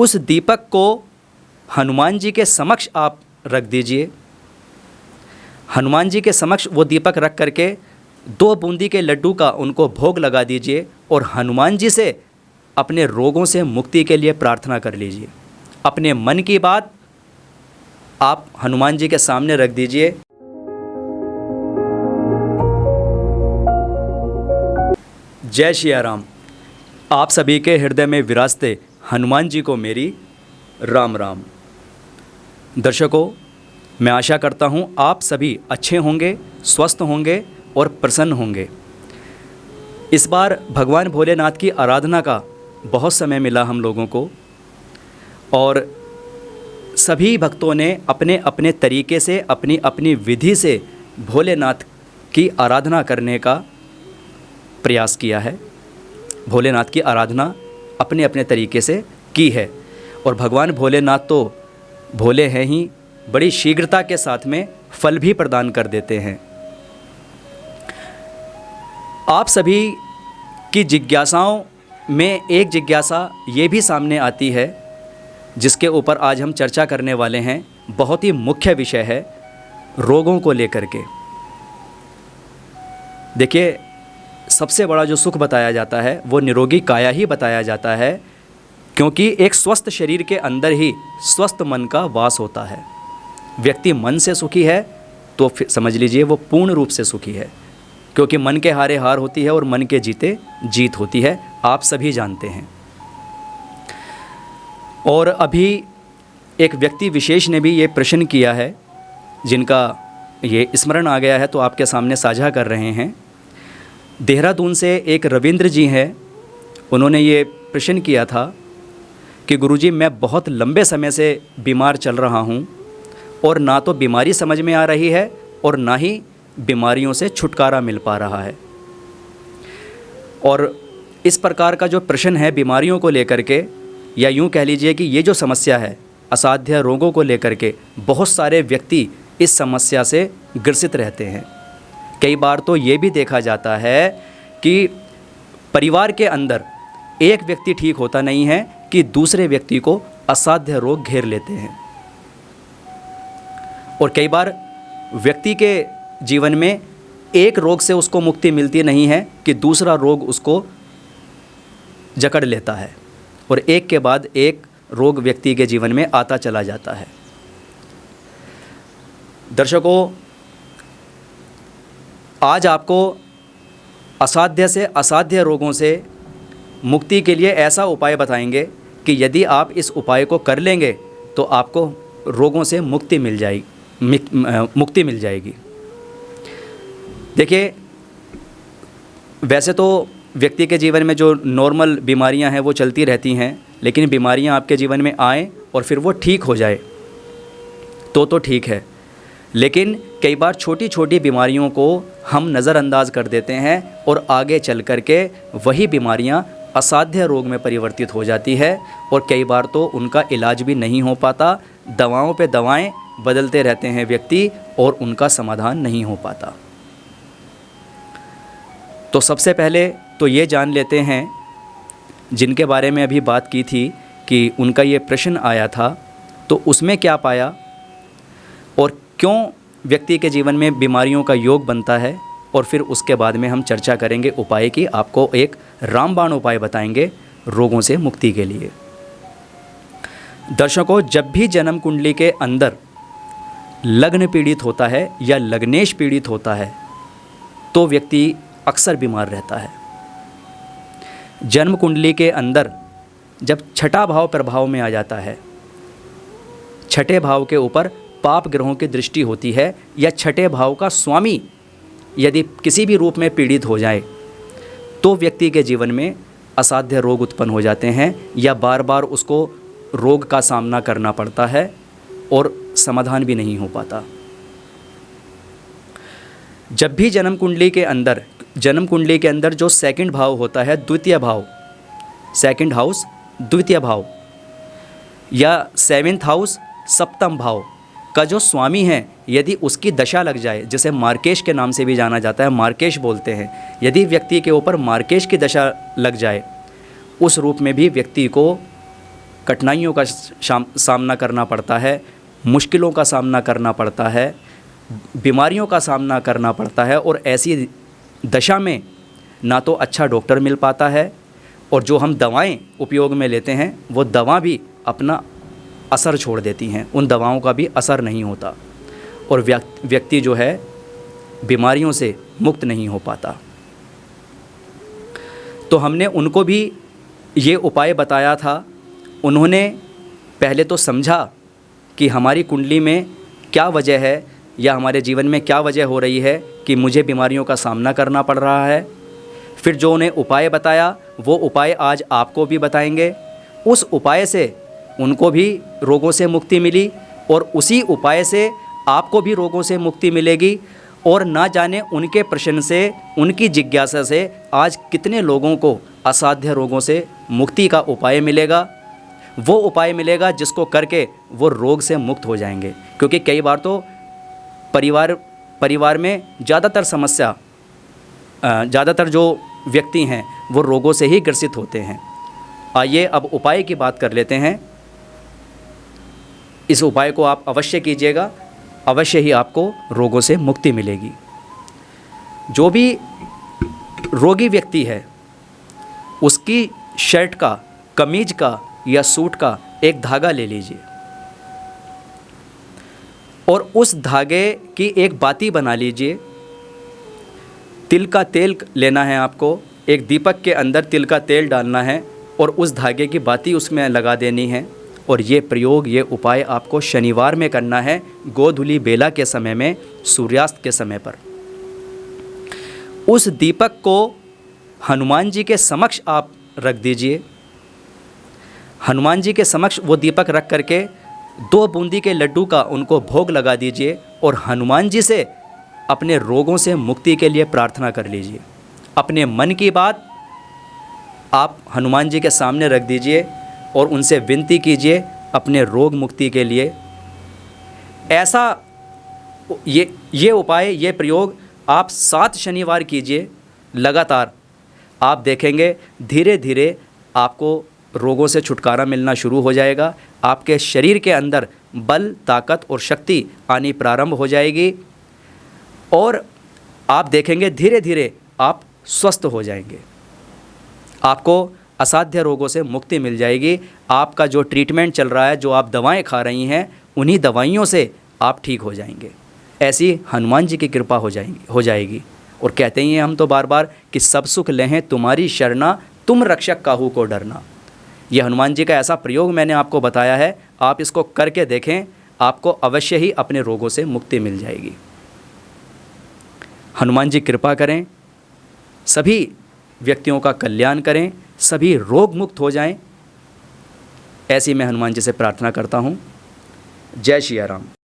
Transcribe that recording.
उस दीपक को हनुमान जी के समक्ष आप रख दीजिए। हनुमान जी के समक्ष वो दीपक रख करके 2 बूंदी के लड्डू का उनको भोग लगा दीजिए और हनुमान जी से अपने रोगों से मुक्ति के लिए प्रार्थना कर लीजिए। अपने मन की बात आप हनुमान जी के सामने रख दीजिए। जय सिया राम। आप सभी के हृदय में विराजते हनुमान जी को मेरी राम राम। दर्शकों, मैं आशा करता हूँ आप सभी अच्छे होंगे, स्वस्थ होंगे और प्रसन्न होंगे। इस बार भगवान भोलेनाथ की आराधना का बहुत समय मिला हम लोगों को और सभी भक्तों ने अपने अपने तरीके से अपनी अपनी विधि से भोलेनाथ की आराधना करने का प्रयास किया है। भोलेनाथ की आराधना अपने अपने तरीके से की है और भगवान भोलेनाथ तो भोले हैं ही, बड़ी शीघ्रता के साथ में फल भी प्रदान कर देते हैं। आप सभी की जिज्ञासाओं में एक जिज्ञासा ये भी सामने आती है जिसके ऊपर आज हम चर्चा करने वाले हैं। बहुत ही मुख्य विषय है रोगों को लेकर के। देखिए, सबसे बड़ा जो सुख बताया जाता है वो निरोगी काया ही बताया जाता है, क्योंकि एक स्वस्थ शरीर के अंदर ही स्वस्थ मन का वास होता है। व्यक्ति मन से सुखी है तो फिर समझ लीजिए वो पूर्ण रूप से सुखी है, क्योंकि मन के हारे हार होती है और मन के जीते जीत होती है। आप सभी जानते हैं। और अभी एक व्यक्ति विशेष ने भी ये प्रश्न किया है जिनका ये स्मरण आ गया है, तो आपके सामने साझा कर रहे हैं। देहरादून से एक रविंद्र जी हैं। उन्होंने ये प्रश्न किया था कि गुरुजी, मैं बहुत लंबे समय से बीमार चल रहा हूँ और ना तो बीमारी समझ में आ रही है और ना ही बीमारियों से छुटकारा मिल पा रहा है। और इस प्रकार का जो प्रश्न है बीमारियों को लेकर के, या यूँ कह लीजिए कि ये जो समस्या है असाध्य रोगों को लेकर के, बहुत सारे व्यक्ति इस समस्या से ग्रसित रहते हैं। कई बार तो ये भी देखा जाता है कि परिवार के अंदर एक व्यक्ति ठीक होता नहीं है कि दूसरे व्यक्ति को असाध्य रोग घेर लेते हैं। और कई बार व्यक्ति के जीवन में एक रोग से उसको मुक्ति मिलती नहीं है कि दूसरा रोग उसको जकड़ लेता है और एक के बाद एक रोग व्यक्ति के जीवन में आता चला जाता है। दर्शकों, आज आपको असाध्य से असाध्य रोगों से मुक्ति के लिए ऐसा उपाय बताएंगे कि यदि आप इस उपाय को कर लेंगे तो आपको रोगों से मुक्ति मिल जाएगी। देखिए, वैसे तो व्यक्ति के जीवन में जो नॉर्मल बीमारियां हैं वो चलती रहती हैं, लेकिन बीमारियां आपके जीवन में आएँ और फिर वो ठीक हो जाए तो ठीक है। लेकिन कई बार छोटी छोटी बीमारियों को हम नज़रअंदाज कर देते हैं और आगे चल कर के वही बीमारियां असाध्य रोग में परिवर्तित हो जाती है और कई बार तो उनका इलाज भी नहीं हो पाता। दवाओं पे दवाएं बदलते रहते हैं व्यक्ति और उनका समाधान नहीं हो पाता। तो सबसे पहले तो ये जान लेते हैं, जिनके बारे में अभी बात की थी कि उनका ये प्रश्न आया था, तो उसमें क्या पाया और क्यों व्यक्ति के जीवन में बीमारियों का योग बनता है, और फिर उसके बाद में हम चर्चा करेंगे उपाय की। आपको एक रामबाण उपाय बताएंगे रोगों से मुक्ति के लिए। दर्शकों, जब भी जन्म कुंडली के अंदर लग्न पीड़ित होता है या लग्नेश पीड़ित होता है तो व्यक्ति अक्सर बीमार रहता है। जन्म कुंडली के अंदर जब छठा भाव प्रभाव में आ जाता है, छठे भाव के ऊपर पाप ग्रहों की दृष्टि होती है, या छठे भाव का स्वामी यदि किसी भी रूप में पीड़ित हो जाए तो व्यक्ति के जीवन में असाध्य रोग उत्पन्न हो जाते हैं या बार बार उसको रोग का सामना करना पड़ता है और समाधान भी नहीं हो पाता। जब भी जन्म कुंडली के अंदर जो सेकंड भाव होता है, द्वितीय भाव, सेकंड हाउस द्वितीय भाव, या सेवेंथ हाउस सप्तम भाव का जो स्वामी है, यदि उसकी दशा लग जाए, जिसे मार्केश के नाम से भी जाना जाता है, मार्केश बोलते हैं, यदि व्यक्ति के ऊपर मार्केश की दशा लग जाए, उस रूप में भी व्यक्ति को कठिनाइयों का सामना करना पड़ता है, मुश्किलों का सामना करना पड़ता है, बीमारियों का सामना करना पड़ता है, और ऐसी दशा में ना तो अच्छा डॉक्टर मिल पाता है, और जो हम दवाएं उपयोग में लेते हैं वो दवा भी अपना असर छोड़ देती हैं, उन दवाओं का भी असर नहीं होता, और व्यक्ति जो है बीमारियों से मुक्त नहीं हो पाता। तो हमने उनको भी ये उपाय बताया था। उन्होंने पहले तो समझा कि हमारी कुंडली में क्या वजह है या हमारे जीवन में क्या वजह हो रही है कि मुझे बीमारियों का सामना करना पड़ रहा है। फिर जो उन्हें उपाय बताया वो उपाय आज आपको भी बताएंगे। उस उपाय से उनको भी रोगों से मुक्ति मिली और उसी उपाय से आपको भी रोगों से मुक्ति मिलेगी। और ना जाने उनके प्रश्न से, उनकी जिज्ञासा से आज कितने लोगों को असाध्य रोगों से मुक्ति का उपाय मिलेगा। वो उपाय मिलेगा जिसको करके वो रोग से मुक्त हो जाएंगे। क्योंकि कई बार तो परिवार में ज़्यादातर जो व्यक्ति हैं वो रोगों से ही ग्रसित होते हैं। आइए अब उपाय की बात कर लेते हैं। इस उपाय को आप अवश्य कीजिएगा, अवश्य ही आपको रोगों से मुक्ति मिलेगी। जो भी रोगी व्यक्ति है उसकी शर्ट का, कमीज का या सूट का एक धागा ले लीजिए और उस धागे की एक बाती बना लीजिए। तिल का तेल लेना है आपको, एक दीपक के अंदर तिल का तेल डालना है और उस धागे की बाती उसमें लगा देनी है। और ये प्रयोग, ये उपाय आपको शनिवार में करना है, गोधूली बेला के समय में, सूर्यास्त के समय पर। उस दीपक को हनुमान जी के समक्ष आप रख दीजिए। हनुमान जी के समक्ष वो दीपक रख करके 2 बूंदी के लड्डू का उनको भोग लगा दीजिए और हनुमान जी से अपने रोगों से मुक्ति के लिए प्रार्थना कर लीजिए। अपने मन की बात आप हनुमान जी के सामने रख दीजिए और उनसे विनती कीजिए अपने रोग मुक्ति के लिए। ऐसा ये उपाय, ये प्रयोग आप 7 शनिवार कीजिए लगातार। आप देखेंगे धीरे धीरे आपको रोगों से छुटकारा मिलना शुरू हो जाएगा। आपके शरीर के अंदर बल, ताकत और शक्ति आनी प्रारंभ हो जाएगी और आप देखेंगे धीरे धीरे आप स्वस्थ हो जाएंगे। आपको असाध्य रोगों से मुक्ति मिल जाएगी। आपका जो ट्रीटमेंट चल रहा है, जो आप दवाएं खा रही हैं, उन्हीं दवाइयों से आप ठीक हो जाएंगे। ऐसी हनुमान जी की कृपा हो जाएगी। और कहते ही हैं हम तो बार बार कि सब सुख लें तुम्हारी शरणा, तुम रक्षक काहू को डरना। ये हनुमान जी का ऐसा प्रयोग मैंने आपको बताया है, आप इसको करके देखें, आपको अवश्य ही अपने रोगों से मुक्ति मिल जाएगी। हनुमान जी कृपा करें, सभी व्यक्तियों का कल्याण करें, सभी रोग मुक्त हो जाएं। ऐसी मैं हनुमान जी से प्रार्थना करता हूँ। जय श्री राम।